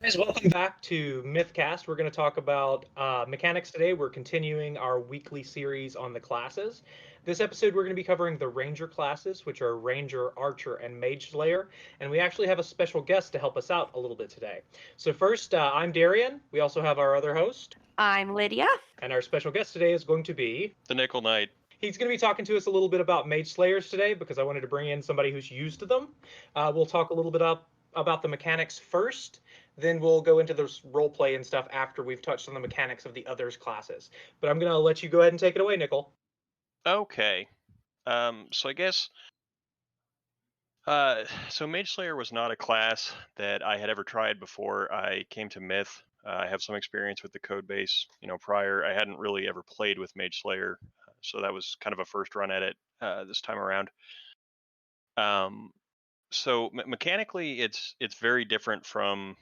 Guys, welcome back to MythCast. We're going to talk about mechanics today. We're continuing our weekly series on the classes. This episode, we're going to be covering the Ranger classes, which are Ranger, Archer, and MageSlayer. And we actually have a special guest to help us out a little bit today. So first, I'm Darian. We also have our other host. I'm Lydia. And our special guest today is going to be TheNickelKnight. He's going to be talking to us a little bit about Mage Slayers today because I wanted to bring in somebody who's used to them. We'll talk a little bit about the mechanics first, then we'll go into the role play and stuff after we've touched on the mechanics of the others classes. But I'm going to let you go ahead and take it away, Nickel. Okay. So I guess so MageSlayer was not a class that I had ever tried before I came to Myth. I have some experience with the code base, prior. I hadn't really ever played with MageSlayer, so that was kind of a first run at it this time around. So mechanically, it's very different from,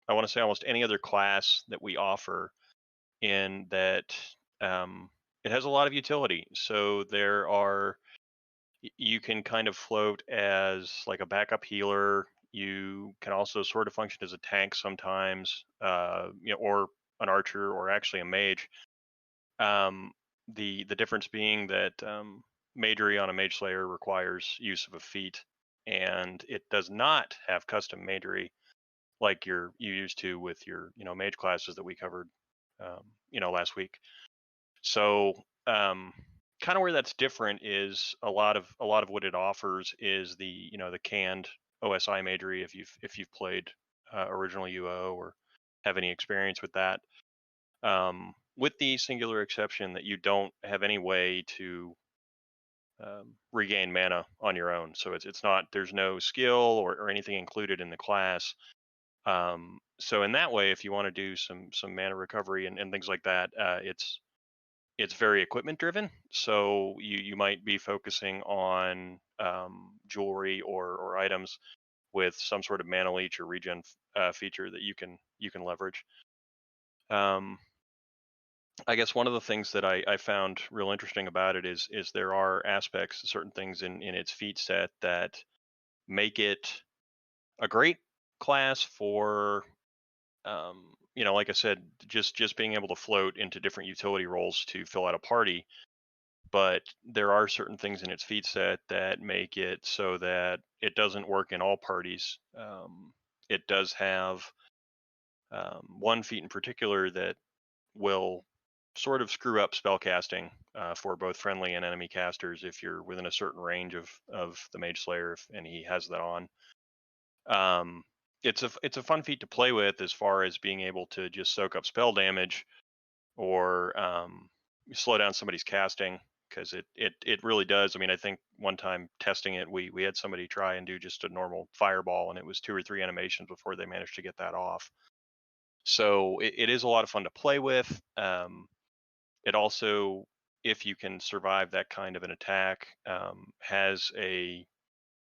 I want to say, almost any other class that we offer, in that it has a lot of utility. So you can kind of float as like a backup healer. You can also sort of function as a tank sometimes, or an archer, or actually a mage. The difference being that magery on a mage slayer requires use of a feat, and it does not have custom magery like you used to with your mage classes that we covered last week. So kind of where that's different is a lot of what it offers is the canned OSI magery, if you've played original UO or have any experience with that. With the singular exception that you don't have any way to regain mana on your own. So it's not, there's no skill or anything included in the class. So in that way, if you want to do some mana recovery and things like that, it's very equipment driven. So you might be focusing on jewelry or items with some sort of mana leech or regen feature that you can leverage. I guess one of the things that I found real interesting about it is there are aspects, certain things in its feat set that make it a great class for, like I said, just being able to float into different utility roles to fill out a party. But there are certain things in its feat set that make it so that it doesn't work in all parties. It does have one feat in particular that will sort of screw up spellcasting for both friendly and enemy casters if you're within a certain range of the Mage Slayer, and he has that on. It's a fun feat to play with as far as being able to just soak up spell damage or slow down somebody's casting, because it really does. I mean, I think one time testing it, we had somebody try and do just a normal fireball, and it was 2 or 3 animations before they managed to get that off. So it is a lot of fun to play with. It also, if you can survive that kind of an attack, has a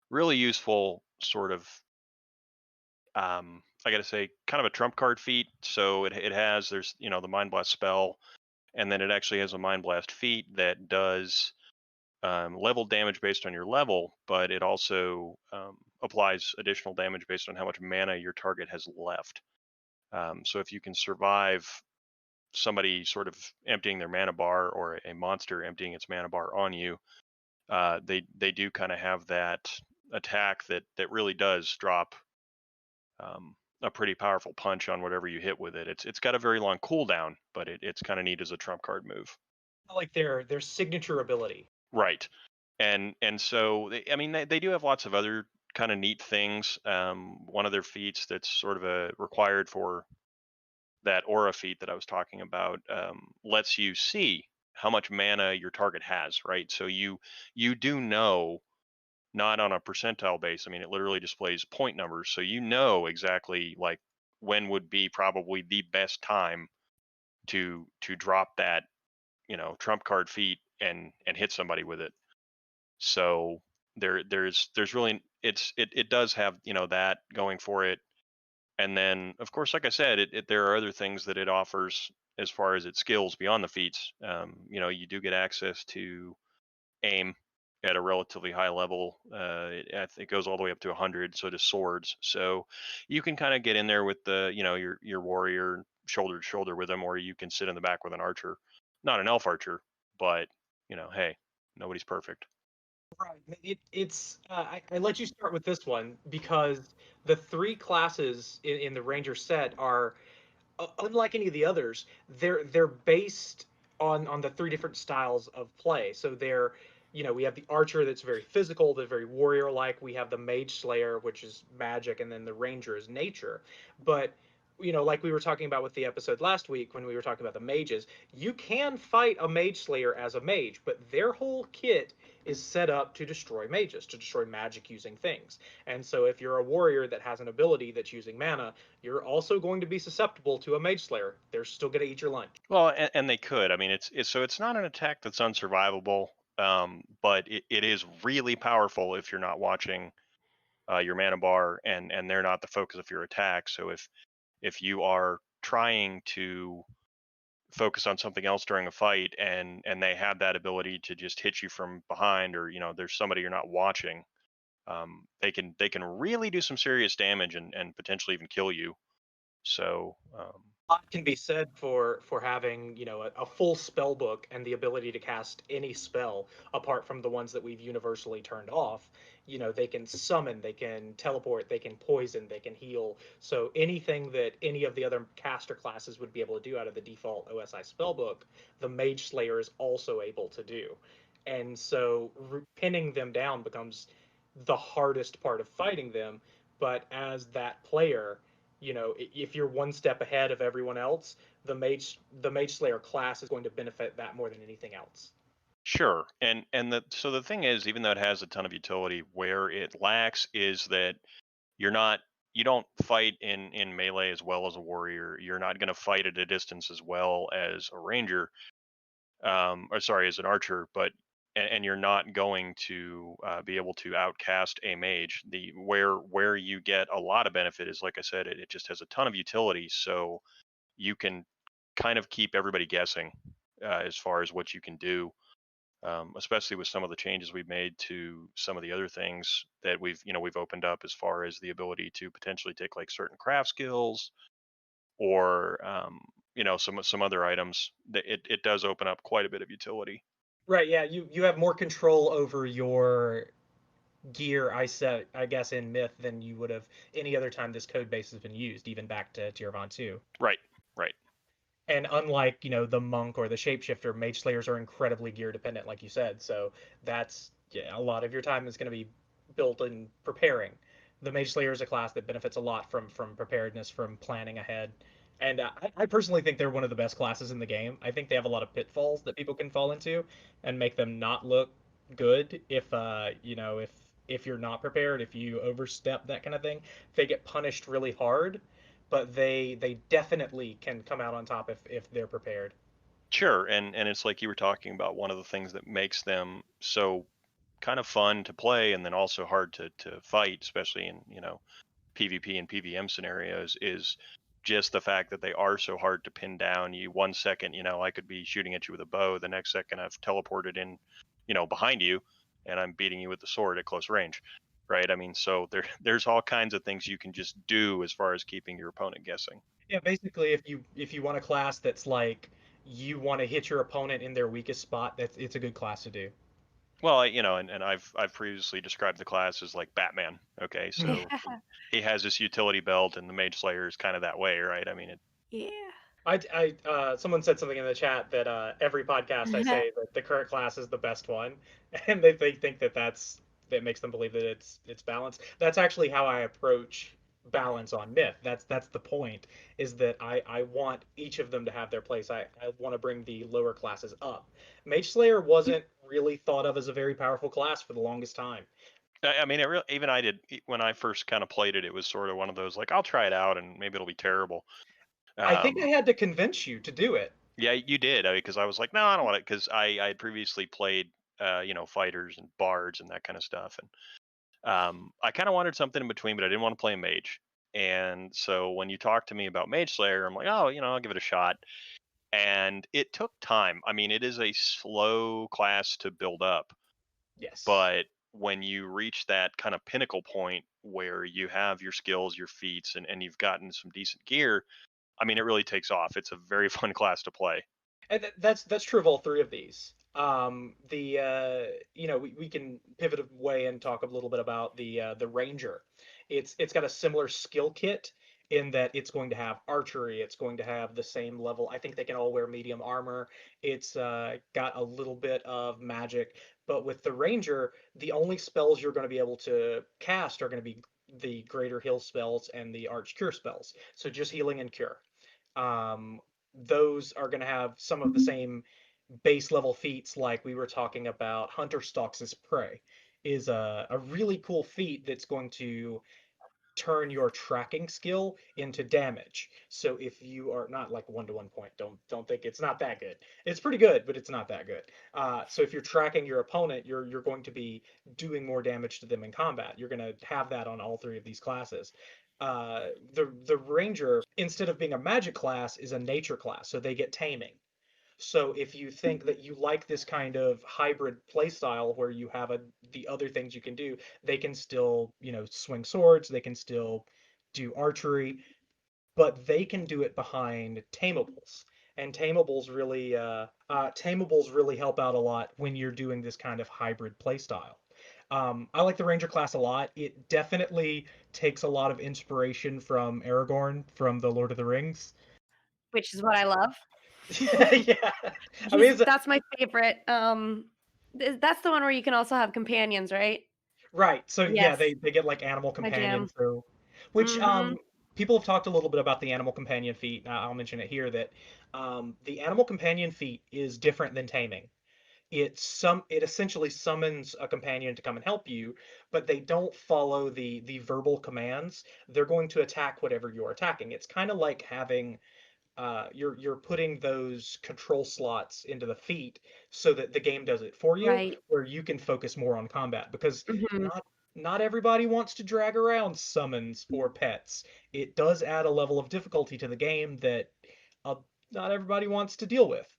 really useful sort of, I got to say, kind of a trump card feat. So there's the Mind Blast spell, and then it actually has a Mind Blast feat that does level damage based on your level, but it also applies additional damage based on how much mana your target has left. So if you can survive somebody sort of emptying their mana bar, or a monster emptying its mana bar on you, they do kind of have that attack that really does drop a pretty powerful punch on whatever you hit with it. It's got a very long cooldown, but it's kind of neat as a trump card move. Like their signature ability. Right. And so they do have lots of other kind of neat things. One of their feats that's sort of a required for that aura feat that I was talking about lets you see how much mana your target has, right? So you do know, not on a percentile base. I mean, it literally displays point numbers, so you know exactly like when would be probably the best time to drop that trump card feat and hit somebody with it. So there's really, it does have that going for it. And then, of course, like I said, there are other things that it offers as far as its skills beyond the feats. You do get access to aim at a relatively high level. I think it goes all the way up to 100, so to swords. So you can kind of get in there with the, your warrior shoulder to shoulder with them, or you can sit in the back with an archer, not an elf archer, but hey, nobody's perfect. Right. I let you start with this one because the three classes in the Ranger set are unlike any of the others. They're based on the three different styles of play. So we have the archer that's very physical, that's very warrior like. We have the mage slayer, which is magic, and then the ranger is nature. But like we were talking about with the episode last week when we were talking about the mages, you can fight a mage slayer as a mage, but their whole kit is set up to destroy mages, to destroy magic using things. And so if you're a warrior that has an ability that's using mana, you're also going to be susceptible to a mage slayer. They're still going to eat your lunch. Well, and they could. I mean, it's not an attack that's unsurvivable, but it is really powerful if you're not watching your mana bar, and they're not the focus of your attack. So if you are trying to focus on something else during a fight, and they have that ability to just hit you from behind, or there's somebody you're not watching, they can really do some serious damage, and potentially even kill you. So A lot can be said for having a full spell book and the ability to cast any spell apart from the ones that we've universally turned off. They can summon, they can teleport, they can poison, they can heal. So anything that any of the other caster classes would be able to do out of the default OSI spellbook, the Mage Slayer is also able to do. And so pinning them down becomes the hardest part of fighting them. But as that player, if you're one step ahead of everyone else, the mage slayer class is going to benefit that more than anything else. sure, and the thing is, even though it has a ton of utility, where it lacks is that you're not you don't fight in melee as well as a warrior. You're not going to fight at a distance as well as a ranger, or sorry, as an archer, but and you're not going to be able to outcast a mage. The where you get a lot of benefit is, like I said, it just has a ton of utility, so you can kind of keep everybody guessing as far as what you can do, especially with some of the changes we've made to some of the other things that we've opened up, as far as the ability to potentially take like certain craft skills, or some other items. It does open up quite a bit of utility. Right, yeah, you have more control over your gear, I guess, in Myth than you would have any other time this code base has been used, even back to Tier 2. Right, right. And unlike, the monk or the shapeshifter, mage slayers are incredibly gear dependent, like you said. So that's, yeah, a lot of your time is going to be built in preparing. The mage slayer is a class that benefits a lot from preparedness, from planning ahead. And I personally think they're one of the best classes in the game. I think they have a lot of pitfalls that people can fall into and make them not look good if you're not prepared, if you overstep that kind of thing. They get punished really hard, but they definitely can come out on top if they're prepared. Sure, and it's like you were talking about, one of the things that makes them so kind of fun to play, and then also hard to fight, especially in PvP and PvM scenarios, is just the fact that they are so hard to pin down. You, one second, I could be shooting at you with a bow, the next second I've teleported in, behind you, and I'm beating you with the sword at close range. Right? I mean, so there's all kinds of things you can just do as far as keeping your opponent guessing. Yeah, basically, if you want a class that's like you want to hit your opponent in their weakest spot, it's a good class to do. Well, and I've previously described the class as like Batman. Okay, so he has this utility belt, and the Mage Slayer is kind of that way, right? I mean, Yeah. Someone said something in the chat that every podcast I say that the current class is the best one, and they think that makes them believe that it's balanced. That's actually how I approach balance on Myth. That's the point, is that I want each of them to have their place. I want to bring the lower classes up. Mage Slayer wasn't really thought of as a very powerful class for the longest time. I mean, even I did when I first kind of played it. It was sort of one of those, like, I'll try it out, and maybe it'll be terrible. I think I Um, had to convince you to do it. yeah, you did, because I was like, no, I don't want it, because I had previously played, fighters and bards and that kind of stuff, and I kind of wanted something in between, but I didn't want to play a mage. And so when you talked to me about Mage Slayer, I'm like, oh, I'll give it a shot. And it took time. I mean, it is a slow class to build up. Yes. But when you reach that kind of pinnacle point where you have your skills, your feats, and you've gotten some decent gear, I mean, it really takes off. It's a very fun class to play. And that's true of all three of these. The we can pivot away and talk a little bit about the ranger. It's got a similar skill kit in that it's going to have archery. It's going to have the same level. I think they can all wear medium armor. It's got a little bit of magic, but with the ranger, the only spells you're going to be able to cast are going to be the greater heal spells and the arch cure spells. So just healing and cure. Um, those are going to have some of the same base level feats like we were talking about. Hunter stalks his prey is a really cool feat that's going to turn your tracking skill into damage. So if you are not like 1-to-1 point, don't think it's not that good. It's pretty good, but it's not that good. So if you're tracking your opponent, you're going to be doing more damage to them in combat. You're going to have that on all three of these classes. The ranger, instead of being a magic class, is a nature class, so they get taming. So if you think that you like this kind of hybrid playstyle where you have the other things you can do, they can still, swing swords, they can still do archery, but they can do it behind tamables. And tamables really help out a lot when you're doing this kind of hybrid playstyle. I like the Ranger class a lot. It definitely takes a lot of inspiration from Aragorn from the Lord of the Rings. which is what I love. Yeah, I mean, That's my favorite. That's the one where you can also have companions, right? right. So yeah, Yes, they get like animal my companion. jam. So, which Mhm. people have talked a little bit about the animal companion feat. I'll mention it here that the animal companion feat is different than taming. It essentially summons a companion to come and help you, but they don't follow the verbal commands. They're going to attack whatever you're attacking. It's kind of like having you're putting those control slots into the feet so that the game does it for you, Right. where you can focus more on combat because Mhm. not everybody wants to drag around summons for pets. It does add a level of difficulty to the game that uh, not everybody wants to deal with.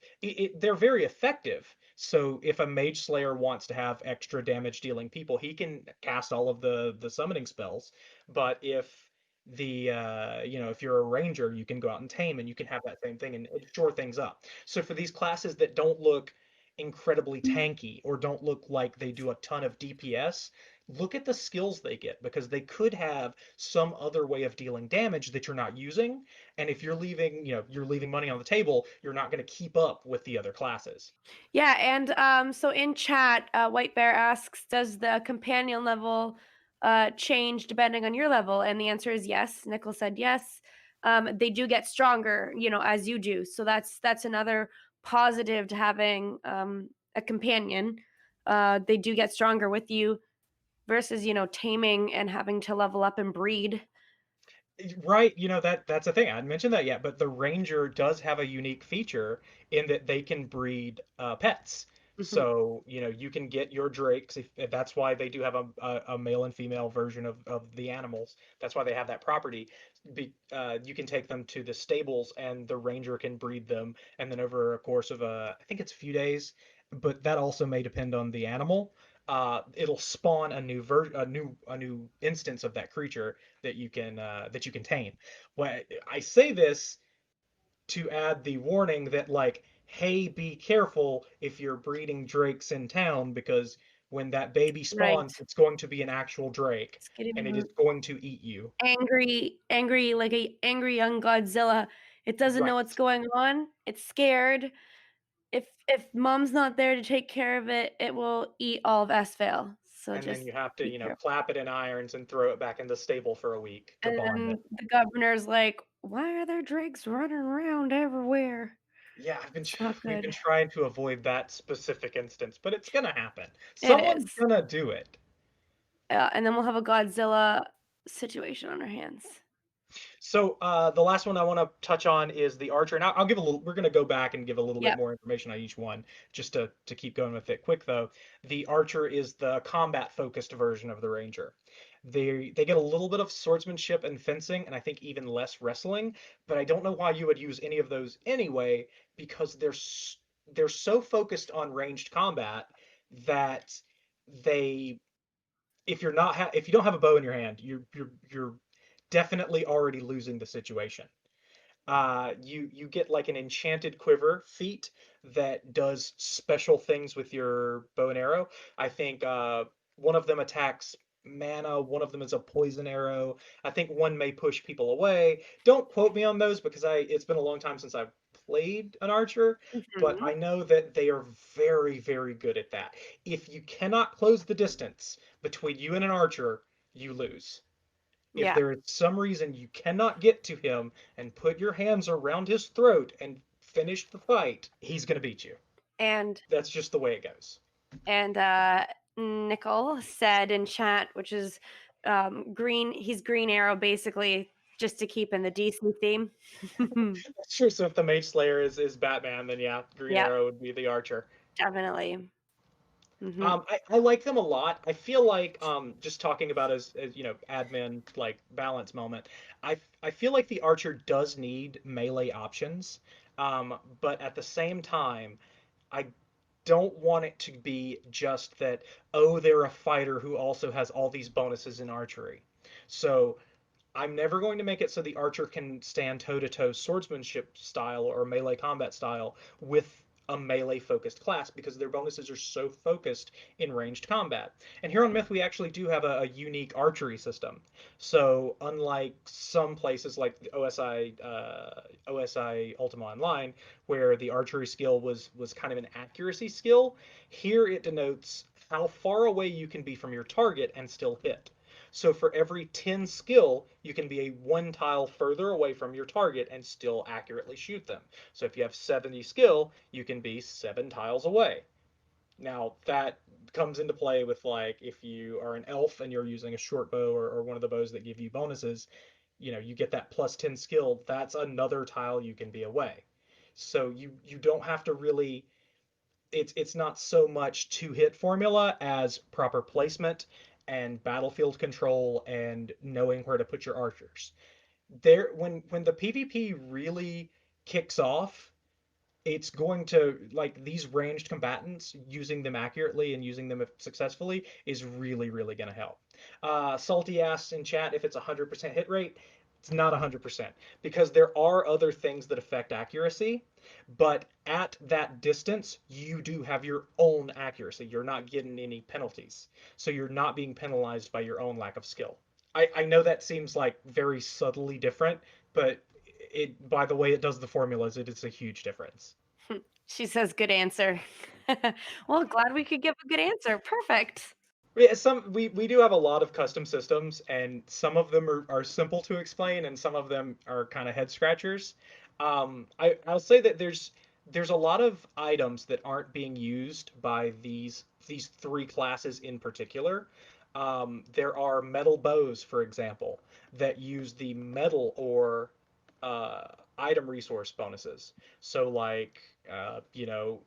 They're very effective. So if a Mage Slayer wants to have extra damage dealing people, he can cast all of the summoning spells. But if you're a ranger, you can go out and tame and you can have that same thing and shore things up. So for these classes that don't look incredibly tanky or don't look like they do a ton of DPS, look at the skills they get because they could have some other way of dealing damage that you're not using. And if you're leaving money on the table, you're not going to keep up with the other classes. Yeah, and so in chat, White Bear asks, "Does the companion level change depending on your level?" And the answer is yes. Nickel said yes. They do get stronger, as you do. So that's another positive to having a companion. They do get stronger with you versus taming and having to level up and breed. Right, that's a thing. I hadn't mentioned that yet, but the ranger does have a unique feature in that they can breed pets. Mhm. So, you can get your drakes if that's why they do have a male and female version of the animals. That's why they have that property. You can take them to the stables and the ranger can breed them, and then over a course of I think it's a few days, but that also may depend on the animal. It'll spawn a new instance of that creature that you can tame. Well, I say this to add the warning that like, hey, be careful if you're breeding drakes in town because when that baby Right. spawns, it's going to be an actual drake It's and it is getting going to eat you. angry like a angry young Godzilla. It doesn't know what's Right. going on. It's scared. If mom's not there to take care of it, it will eat all of Esvale. So And then just you have to, be careful. clap it in irons and throw it back in the stable for a week to And bond it. then the governor's like, "Why are there drakes running around everywhere?" Yeah, It's not we've been good. trying to avoid that specific instance, but it's gonna happen. It Someone's is. gonna do it. And then we'll have a Godzilla situation on our hands. So the last one I want to touch on is the archer, and I'll give a little. We're going to go back and give a little bit Yep. more information on each one, just to keep going with it. Quick though, the archer is the combat focused version of the ranger. They get a little bit of swordsmanship and fencing, and I think even less wrestling. But I don't know why you would use any of those anyway, because they're so focused on ranged combat that they if you're not if you don't have a bow in your hand, you're definitely already losing the situation. You get like an enchanted quiver feat that does special things with your bow and arrow. I think one of them attacks mana, one of them is a poison arrow. I think one may push people away. Don't quote me on those because I it's been a long time since I've played an archer, but Mhm. I know that they are very, very good at that. If you cannot close the distance between you and an archer, you lose. If Yeah. there is some reason you cannot get to him and put your hands around his throat and finish the fight, he's going to beat you. And That's just the way it goes. and Nickel said in chat, which is green. He's Green Arrow basically, just to keep in the DC theme. That's true. So if the MageSlayer is Batman, then yeah, Green Yep, Arrow would be the Archer. definitely. Hmm. I like them a lot. I feel like just talking about as admin like balance moment. I feel like the Archer does need melee options, but at the same time, I don't want it to be just that, oh, they're a fighter who also has all these bonuses in archery. So I'm never going to make it so the archer can stand toe to toe swordsmanship style or melee combat style with a melee focused class because their bonuses are so focused in ranged combat. And here on Myth, we actually do have a unique archery system. So unlike some places like the OSI Ultima Online, where the archery skill was kind of an accuracy skill, here it denotes how far away you can be from your target and still hit. So for every 10 skill, you can be a one tile further away from your target and still accurately shoot them. So if you have 70 skill, you can be 7 tiles away. Now that comes into play with like if you are an elf and you're using a short bow or one of the bows that give you bonuses, you get that plus 10 skill, that's another tile you can be away. So you don't have to really it's not so much two hit formula as proper placement and battlefield control and knowing where to put your archers. There when the PvP really kicks off, it's going to like these ranged combatants using them accurately and using them successfully is really really going to help. Salty asks in chat if it's 100% hit rate. It's not 100% because there are other things that affect accuracy, but at that distance you do have your own accuracy. You're not getting any penalties, so you're not being penalized by your own lack of skill. I know that seems like very subtly different, but it by the way it does the formulas, it is a huge difference. She says, "Good answer." Well, glad we could give a good answer. Perfect. Yeah, we do have a lot of custom systems, and some of them are simple to explain, and some of them are kind of head scratchers. I'll say that there's a lot of items that aren't being used by these three classes in particular. There are metal bows, for example, that use the metal or uh, item resource bonuses. So like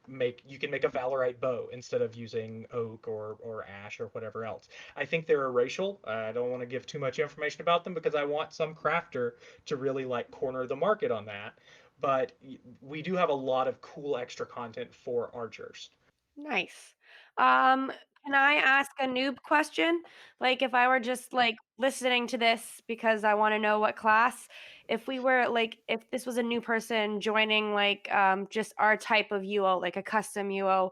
make you can make a Valorite bow instead of using oak or ash or whatever else. I think they're racial. I don't want to give too much information about them because I want some crafter to really like corner the market on that. But we do have a lot of cool extra content for archers. Nice. Um, can I ask a noob question? Like, if I were just like listening to this because I want to know what class, if we were like, if this was a new person joining like just our type of UO, like a custom UO,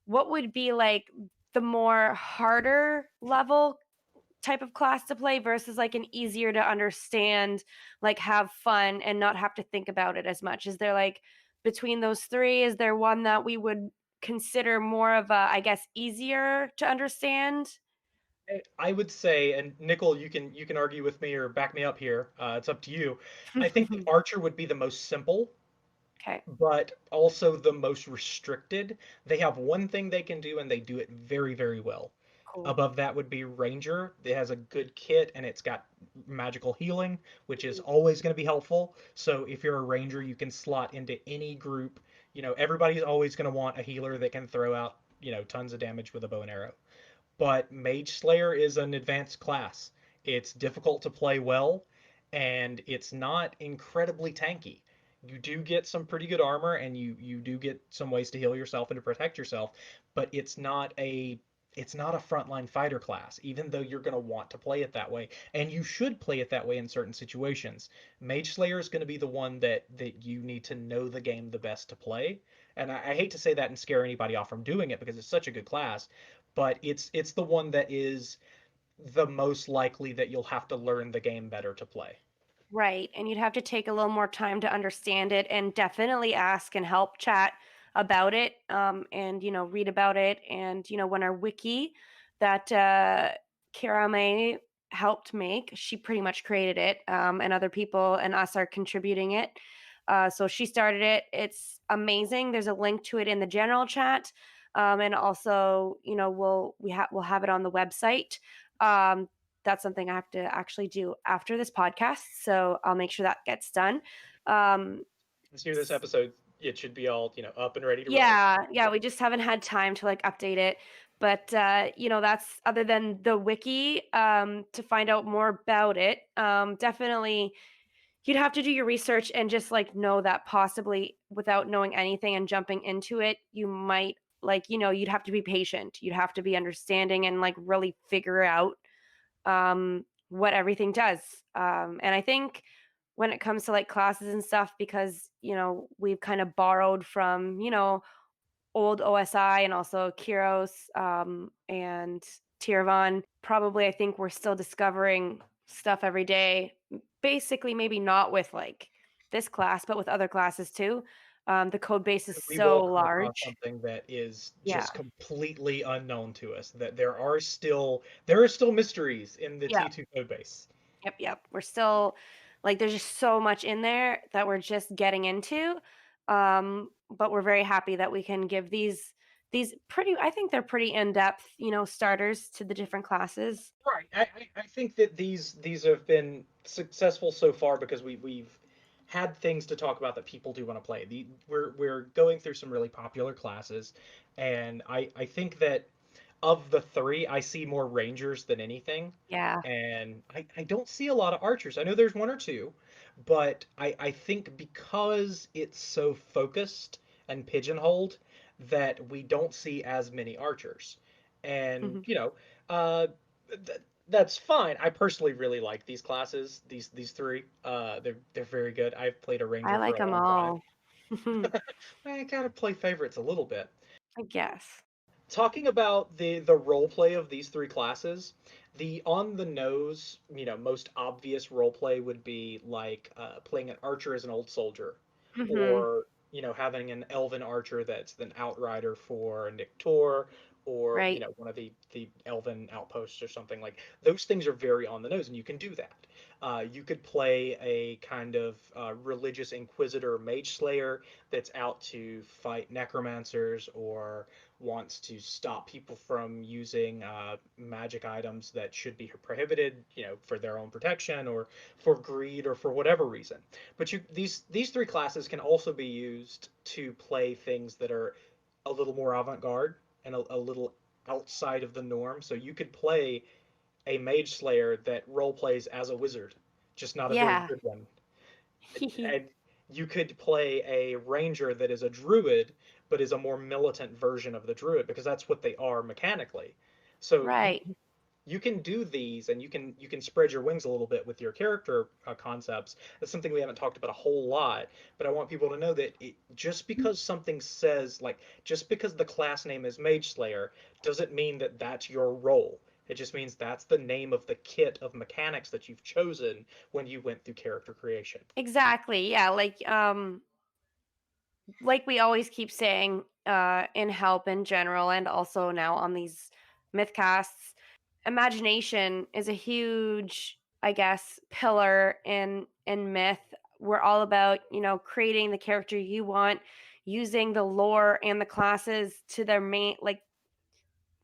what would be like the more harder level type of class to play versus like an easier to understand, like have fun and not have to think about it as much? Is there like between those three, is there one that we would consider more of a, I guess, easier to understand? I would say, and Nickel, you can argue with me or back me up here. It's up to you. I think the archer would be the most simple Okay, but also the most restricted. They have one thing they can do, and they do it very, very well. cool. Above that would be Ranger. It has a good kit, and it's got magical healing, which is Mhm. always going to be helpful. So if you're a Ranger, you can slot into any group. Everybody's always going to want a healer that can throw out, tons of damage with a bow and arrow. But Mage Slayer is an advanced class. It's difficult to play well, and it's not incredibly tanky. You do get some pretty good armor, and you do get some ways to heal yourself and to protect yourself, but it's not a it's not a frontline fighter class, even though you're going to want to play it that way, and you should play it that way in certain situations. Mage Slayer is going to be the one that you need to know the game the best to play, and I hate to say that and scare anybody off from doing it because it's such a good class, but it's the one that is the most likely that you'll have to learn the game better to play. Right, and you'd have to take a little more time to understand it and definitely ask and help chat about it, and, read about it, and, when our wiki that, Kara May helped make, she pretty much created it, and other people and us are contributing it. So she started it. It's amazing. There's a link to it in the general chat, and also, we'll have it on the website. Um, that's something I have to actually do after this podcast. So I'll make sure that gets done. Um, Let's hear this episode. It should be all, up and ready to roll. yeah, we just haven't had time to like update it. But that's other than the wiki, to find out more about it. Definitely you'd have to do your research and just like know that possibly without knowing anything and jumping into it, you might like, you'd have to be patient. You'd have to be understanding and like really figure out what everything does. And I think when it comes to like classes and stuff, because we've kind of borrowed from old OSI and also Kiros, and Tirvan. Probably, I think we're still discovering stuff every day. Basically, maybe not with like this class, but with other classes too. The code base is We will so come across large. something that is Yeah. just completely unknown to us. That there are still mysteries in the Yeah. T2 code base. Yep. We're still like there's just so much in there that we're just getting into. But we're very happy that we can give these pretty I think they're pretty in-depth, starters to the different classes. Right. I think that these have been successful so far because we've had things to talk about that people do want to play. We're going through some really popular classes, and I think that of the three, I see more rangers than anything, Yeah. and I don't see a lot of archers. I know there's one or two, but I think because it's so focused and pigeonholed that we don't see as many archers. And, Mhm. uh, that's fine. I personally really like these classes, these three. They're very good. I've played a I ranger for like a them long time. all. I gotta play favorites a little bit. I guess. Talking about the role play of these three classes, the on the nose, most obvious role play would be like playing an archer as an old soldier, Mhm. or having an elven archer that's an outrider for Nick Tor, or Right. one of the elven outposts or something. Like those things are very on the nose, and you can do that. You could play a kind of religious inquisitor mage slayer that's out to fight necromancers or wants to stop people from using magic items that should be prohibited, for their own protection or for greed or for whatever reason. But these three classes can also be used to play things that are a little more avant-garde and a little outside of the norm. So you could play a mage slayer that role plays as a wizard, just not a very Yeah. good one. And you could play a ranger that is a druid, but is a more militant version of the druid because that's what they are mechanically. So Right. you can do these, and you can spread your wings a little bit with your character concepts. That's something we haven't talked about a whole lot, but I want people to know that just because something says like just because the class name is Mage Slayer doesn't mean that that's your role. It just means that's the name of the kit of mechanics that you've chosen when you went through character creation. Exactly. Yeah, like we always keep saying in help in general and also now on these mythcasts, imagination is a huge, I guess, pillar in myth. We're all about, creating the character you want, using the lore and the classes to their main like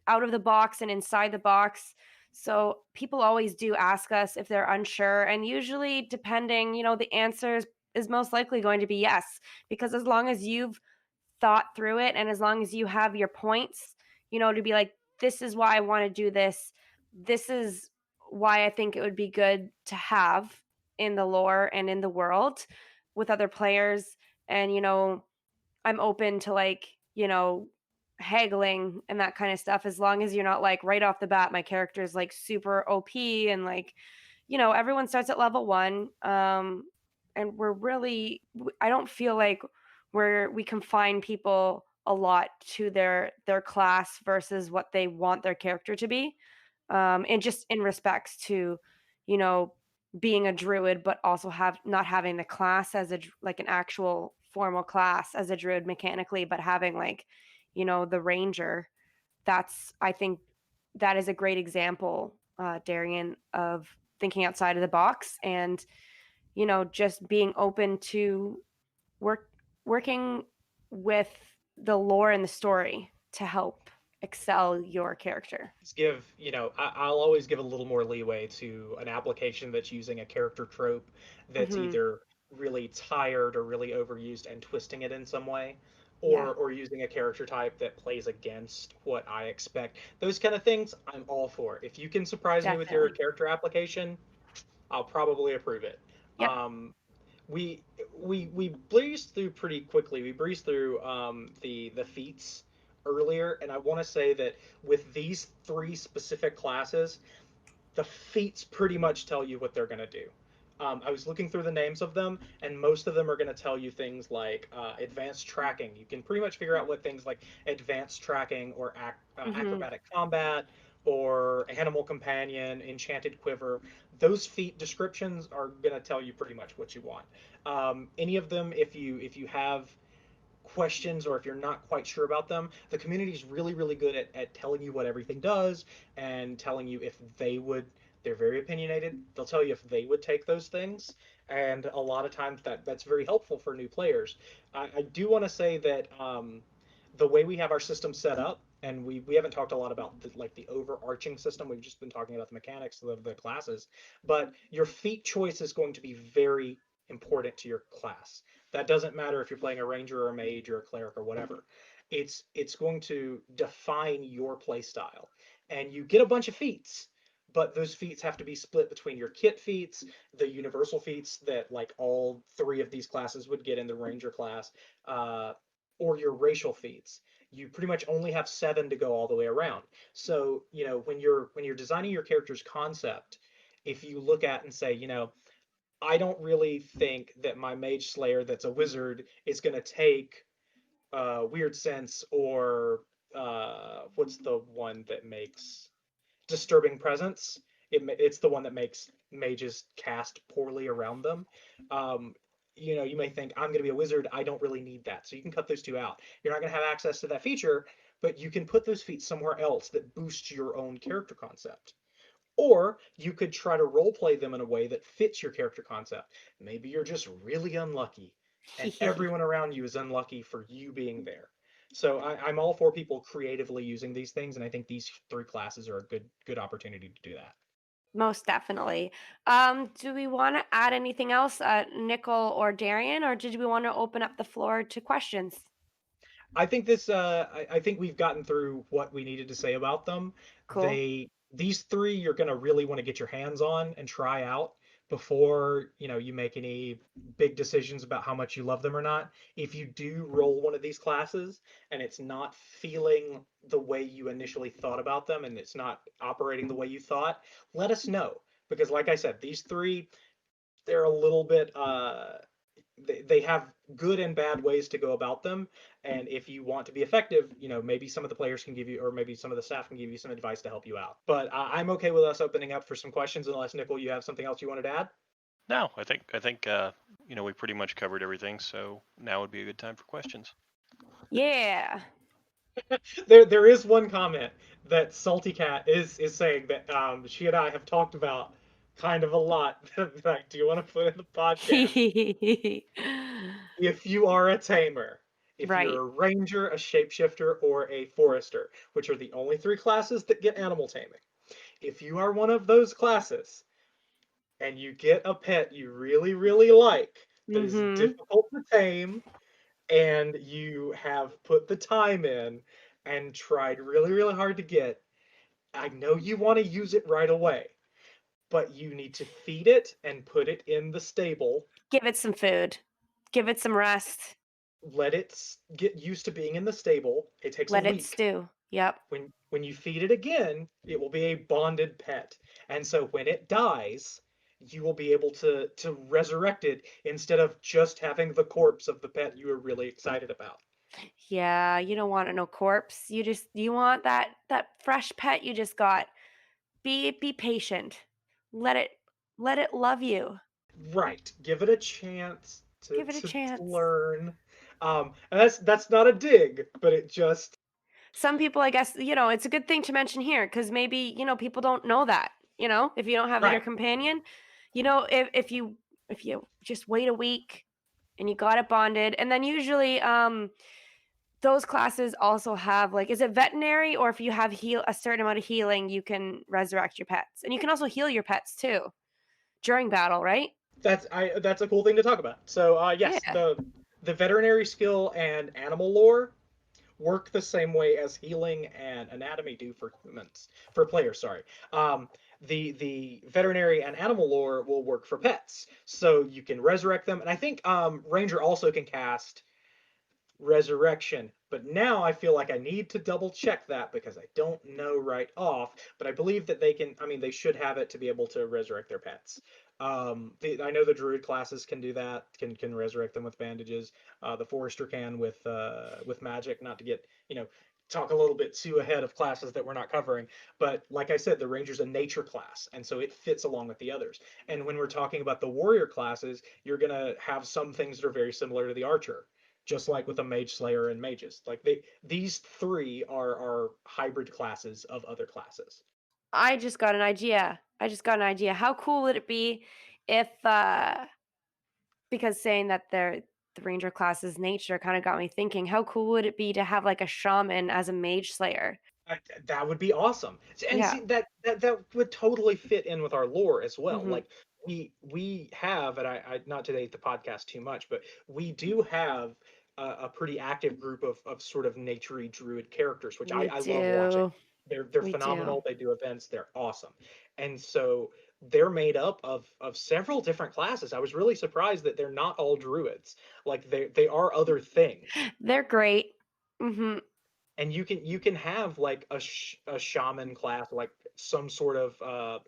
out of the box and inside the box. So people always do ask us if they're unsure. And usually, depending, the answer is most likely going to be yes. Because as long as you've thought through it and as long as you have your points, to be like, this is why I want to do this. This is why I think it would be good to have in the lore and in the world with other players. And, I'm open to like, haggling and that kind of stuff, as long as you're not like right off the bat my character is like super OP and like, everyone starts at level 1. And I don't feel like we confine people a lot to their class versus what they want their character to be. And just in respects to, you know, being a druid, but also not having the class as like an actual formal class as a druid mechanically, but having like, the ranger. I think that is a great example, Darian, of thinking outside of the box and, just being open to working with the lore and the story to help excel your character. I'll always give a little more leeway to an application that's using a character trope that's Mhm. either really tired or really overused and twisting it in some way, Yeah, or using a character type that plays against what I expect. Those kind of things, I'm all for. If you can surprise me with your definitely. character application, I'll probably approve it. Yep. Um, we we breezed through pretty quickly. We breezed through the feats earlier, and I want to say that with these three specific classes, the feats pretty much tell you what they're going to do. I was looking through the names of them, and most of them are going to tell you things like advanced tracking. You can pretty much figure out what things like advanced tracking or Mhm. acrobatic combat or animal companion, enchanted quiver. Those feat descriptions are going to tell you pretty much what you want. Any of them, if you have questions or if you're not quite sure about them, the community is really, really good at telling you what everything does and telling you if they would. They're very opinionated. They'll tell you if they would take those things, and a lot of times that's very helpful for new players. I do want to say that the way we have our system set up, and we haven't talked a lot about the overarching system. We've just been talking about the mechanics of the classes, but your feat choice is going to be very important to your class. That doesn't matter if you're playing a ranger or a mage or a cleric or whatever. It's going to define your play style, and you get a bunch of feats, but those feats have to be split between your kit feats, the universal feats that like all three of these classes would get in the ranger class, uh, or your racial feats. You pretty much only have 7 to go all the way around. So when you're designing your character's concept, if you look at and say, I don't really think that my MageSlayer that's a wizard is going to take Weird Sense or what's the one that makes Disturbing Presence? It's the one that makes mages cast poorly around them. Um, you may think, I'm going to be a wizard. I don't really need that. So you can cut those two out. You're not going to have access to that feature, but you can put those feats somewhere else that boosts your own character concept. Or you could try to role play them in a way that fits your character concept. Maybe you're just really unlucky, and everyone around you is unlucky for you being there. So I'm all for people creatively using these things, and I think these three classes are a good opportunity to do that. Most definitely. Do we want to add anything else, Nickel or Darian, or did we want to open up the floor to questions? I think we've gotten through what we needed to say about them. Cool. These three you're going to really want to get your hands on and try out before, you make any big decisions about how much you love them or not. If you do roll one of these classes and it's not feeling the way you initially thought about them and it's not operating the way you thought, let us know. Because like I said, these three, they're a little bit they have good and bad ways to go about them, and if you want to be effective, maybe some of the players can give you, or maybe some of the staff can give you some advice to help you out. But I'm okay with us opening up for some questions, unless Nickel, you have something else you wanted to add. No, I think we pretty much covered everything. So now would be a good time for questions. Yeah. There is one comment that Salty Cat is saying that she and I have talked about kind of a lot. Like, do you want to put in the podcast? If you are a tamer, if you're Right. a ranger, a shapeshifter, or a forester, which are the only three classes that get animal taming, if you are one of those classes and you get a pet you really, really like that is Mhm. difficult to tame, and you have put the time in and tried really, really hard to get, I know you want to use it right away, but you need to feed it and put it in the stable. Give it some food. Give it some rest. let it get used to being in the stable. It takes a Let it week. stew. Yep. When you feed it again, it will be a bonded pet. And so when it dies, you will be able to resurrect it instead of just having the corpse of the pet you were really excited about. Yeah, you don't want no corpse. You want that fresh pet you just got. Be patient. Let it let it love you. Right. Give it a chance to Give it a to chance. learn. And that's not a dig, but it just Some people, I guess, it's a good thing to mention here because maybe, people don't know that, if you don't have your right. companion, if you just wait a week and you got it bonded, and then usually those classes also have like, is it veterinary, or if you have heal a certain amount of healing, you can resurrect your pets. And you can also heal your pets too during battle, right? That's a cool thing to talk about. So yes, Yeah. the veterinary skill and animal lore work the same way as healing and anatomy do for humans, for players. Sorry. Um, the veterinary and animal lore will work for pets, so you can resurrect them. And I think Ranger also can cast resurrection. But now I feel like I need to double check that because I don't know right off. But I believe that they can. I mean, they should have it to be able to resurrect their pets. I know the druid classes can do that. Can resurrect them with bandages. The forester can with magic. Not to get talk a little bit too ahead of classes that we're not covering. But like I said, the ranger's a nature class, and so it fits along with the others. And when we're talking about the warrior classes, you're gonna have some things that are very similar to the archer, just like with a MageSlayer and mages. Like these three are hybrid classes of other classes. I just got an idea. How cool would it be if because saying that the ranger class's nature kind of got me thinking, how cool would it be to have like a shaman as a mage slayer? That would be awesome. And Yeah. see that would totally fit in with our lore as well. Mhm. Like we have, and I not to date the podcast too much, but we do have a pretty active group of sort of naturey druid characters, which We I love watching. do. They're We do. phenomenal. They do events. They're awesome, and so they're made up of several different classes. I was really surprised that they're not all druids. Like they are other things, They're great. Mhm. and you can have like a shaman class, like some sort of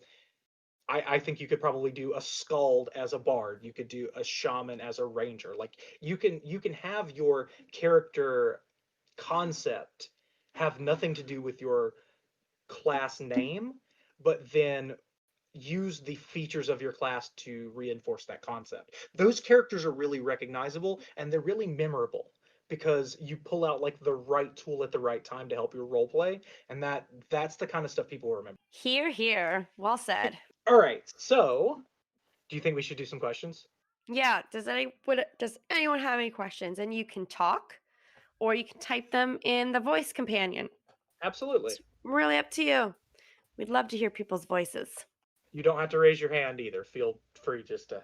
I think you could probably do a skald as a bard. You could do a shaman as a ranger. Like you can have your character concept have nothing to do with your class name, but then use the features of your class to reinforce that concept. Those characters are really recognizable and they're really memorable because you pull out like the right tool at the right time to help your role play, and that's the kind of stuff people remember. Here, here. Well said. All right, so do you think we should do some questions? Yeah, does anyone have any questions? And you can talk or you can type them in the voice companion. Absolutely. It's really up to you. We'd love to hear people's voices. You don't have to raise your hand either. Feel free just to.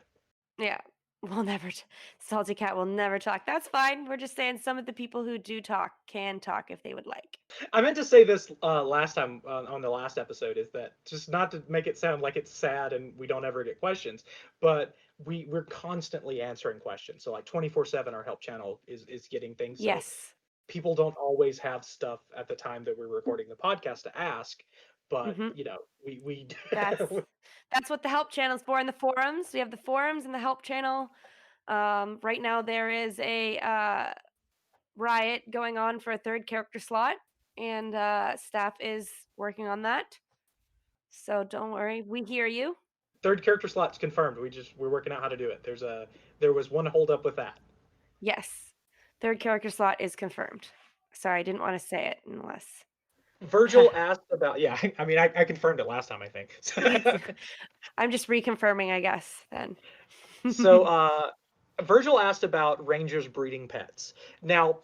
Yeah. We'll never Salty Cat will never talk. That's fine. We're just saying some of the people who do talk can talk if they would like. I meant to say this last time on the last episode, is that just not to make it sound like it's sad and we don't ever get questions, but we're constantly answering questions. So like 24/7, our help channel is getting things. So Yes. people don't always have stuff at the time that we're recording the podcast to ask, but Mhm. we That's that's what the help channel is for in the forums. We have the forums and the help channel. Right now there is a riot going on for a third character slot, and staff is working on that. So don't worry, we hear you. third character slot's confirmed. We're working out how to do it. There was one holdup with that. Yes, third character slot is confirmed. Sorry, I didn't want to say it unless. Virgil asked about, yeah, I mean, I confirmed it last time, I think. I'm just reconfirming, I guess, then. So, Virgil asked about rangers breeding pets. Now,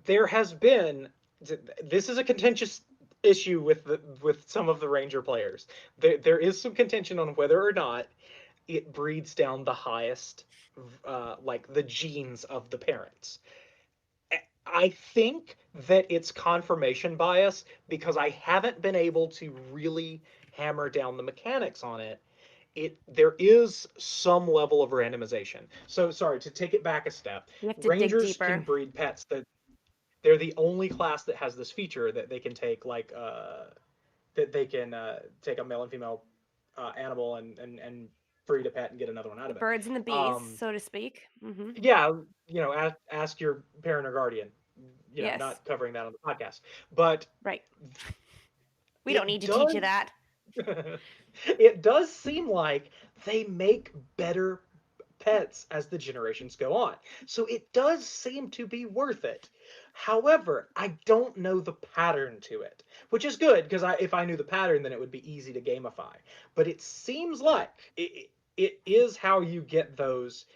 there has been this is a contentious issue with some of the ranger players. There is some contention on whether or not it breeds down the highest, like the genes of the parents. I think that it's confirmation bias because I haven't been able to really hammer down the mechanics on it there is some level of randomization. So sorry, to take it back a step, You have to dig rangers can deeper. breed pets. That they're the only class that has this feature that they can take that they can take a male and female animal and breed a pet and get another one out The of it. birds and the bees, so to speak. Yeah, ask your parent or guardian. Yes. Not covering that on the podcast, but Right. We don't need it to teach does you that. it does seem like they make better pets as the generations go on. So it does seem to be worth it. However, I don't know the pattern to it, which is good because if I knew the pattern, then it would be easy to gamify. But it seems like it is how you get those,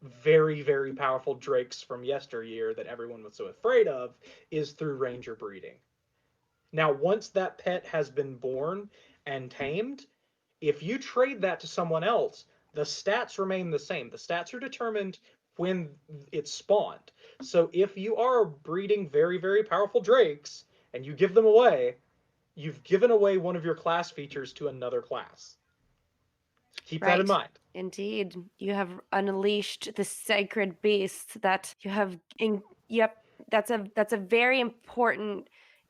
very, very powerful drakes from yesteryear that everyone was so afraid of, is through ranger breeding. Now, once that pet has been born and tamed, if you trade that to someone else, the stats remain the same. The stats are determined when it's spawned. So if you are breeding very, very powerful drakes and you give them away, you've given away one of your class features to another class. So keep that in Right. mind. Indeed. You have unleashed the sacred beast that you have yep, that's a very important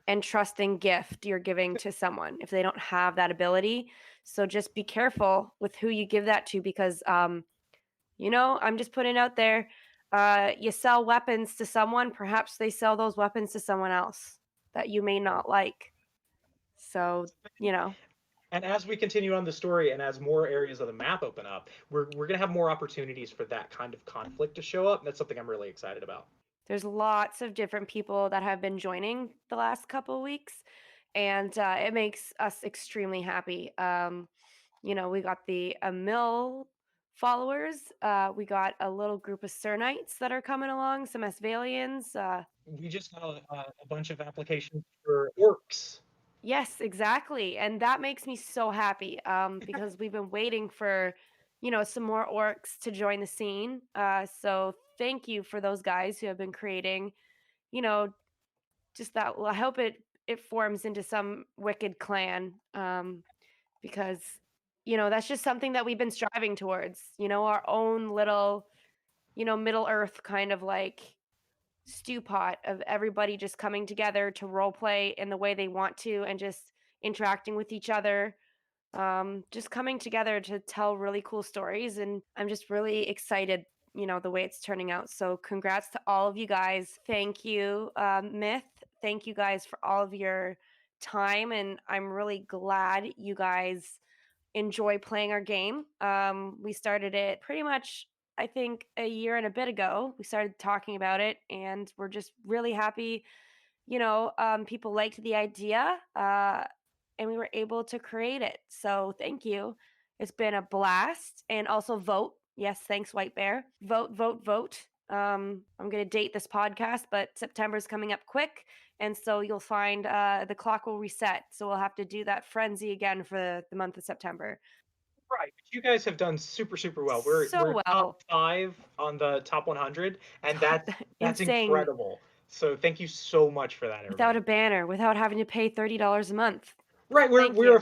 and trusting gift you're giving to someone if they don't have that ability. So just be careful with who you give that to because I'm just putting it out there. You sell weapons to someone, perhaps they sell those weapons to someone else that you may not like. So, And as we continue on the story and as more areas of the map open up, we're going to have more opportunities for that kind of conflict to show up. That's something I'm really excited about. there's lots of different people that have been joining the last couple of weeks, and it makes us extremely happy. We got the mill followers. We got a little group of Cernites that are coming along, some Esvalians. We just got a bunch of applications for orcs. Yes, exactly. And that makes me so happy because we've been waiting for, some more orcs to join the scene. So thank you for those guys who have been creating, you know, just that. Well, I hope it forms into some wicked clan because, that's just something that we've been striving towards, our own little, Middle Earth kind of like stew pot of everybody just coming together to role play in the way they want to and just interacting with each other, just coming together to tell really cool stories. And I'm just really excited, the way it's turning out. So congrats to all of you guys. Thank you, Myth. Thank you guys for all of your time. And I'm really glad you guys enjoy playing our game. We started it pretty much, I think, a year and a bit ago. We started talking about it, and we're just really happy. People liked the idea, and we were able to create it. So thank you. It's been a blast. And also vote. Yes, thanks, White Bear. Vote, vote, vote. I'm going to date this podcast, but September's coming up quick. And so you'll find the clock will reset. So we'll have to do that frenzy again for the month of September. Right, but you guys have done super, super well. We're So top well. 5 on the top 100, and that's Insane. incredible. So thank you so much for that, Without everybody. a banner, without having to pay $30 a month. Right, Thank you.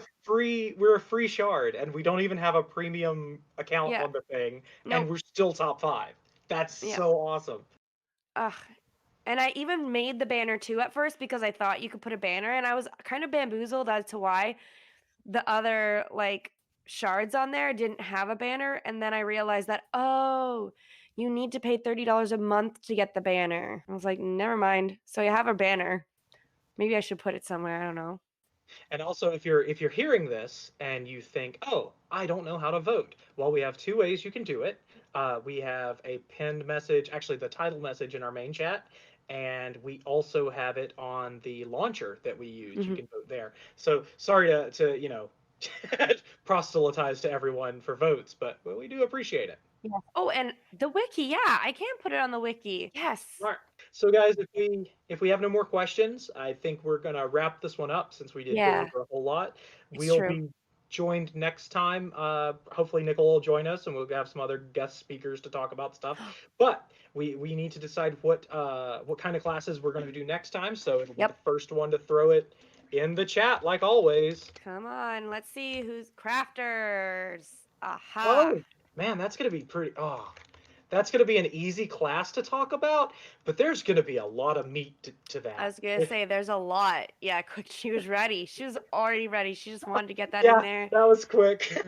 we're a free shard, and we don't even have a premium account Yeah. on the thing, and Nope. we're still top 5. That's Yeah. so awesome. Ugh. And I even made the banner too at first because I thought you could put a banner, and I was kind of bamboozled as to why the other shards on there didn't have a banner. And then I realized that, oh, you need to pay $30 a month to get the banner. I was like, never mind. So you have a banner. Maybe I should put it somewhere. I don't know. And also, if you're hearing this and you think, "Oh, I don't know how to vote," well, we have two ways you can do it. We have a pinned message, actually the title message in our main chat, and we also have it on the launcher that we use. You can vote there. So sorry to proselytize to everyone for votes, but we do appreciate it. Yeah. Oh, and the wiki. Yeah, I can put it on the wiki. Yes. All right. So guys, if we have no more questions, I think we're gonna wrap this one up since we did go Yeah, over a whole lot. it's We'll true. be joined next time. Hopefully Nickel will join us, and we'll have some other guest speakers to talk about stuff. But we need to decide what kind of classes we're going to do next time. So it'll be the first one to throw it in the chat, like always. Come on, let's see who's crafters. Aha. Oh, man, that's going to be pretty. Oh, that's going to be an easy class to talk about, but there's going to be a lot of meat to that. I was gonna say there's a lot. Yeah, quick. She was ready. She was already ready. She just wanted to get that in there. That was quick.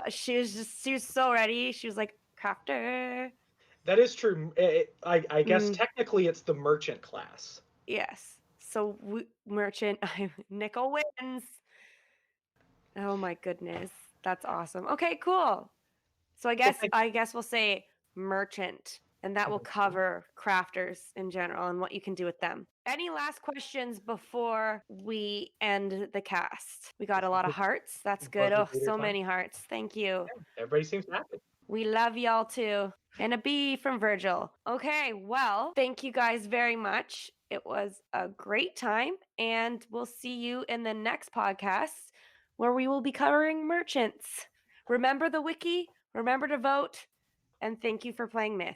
She was so ready. She was like, crafter. That is true. I guess technically it's the merchant class. Yes. So merchant, Nickel wins. Oh my goodness, that's awesome. Okay, cool. So I guess we'll say merchant, and that will cover crafters in general and what you can do with them. Any last questions before we end the cast? We got a lot of hearts. That's good. Oh, so many hearts. Thank you. Everybody seems happy. We love y'all too. And a B from Virgil. Okay, well, thank you guys very much. It was a great time, and we'll see you in the next podcast where we will be covering merchants. Remember the wiki, remember to vote, and thank you for playing Myth.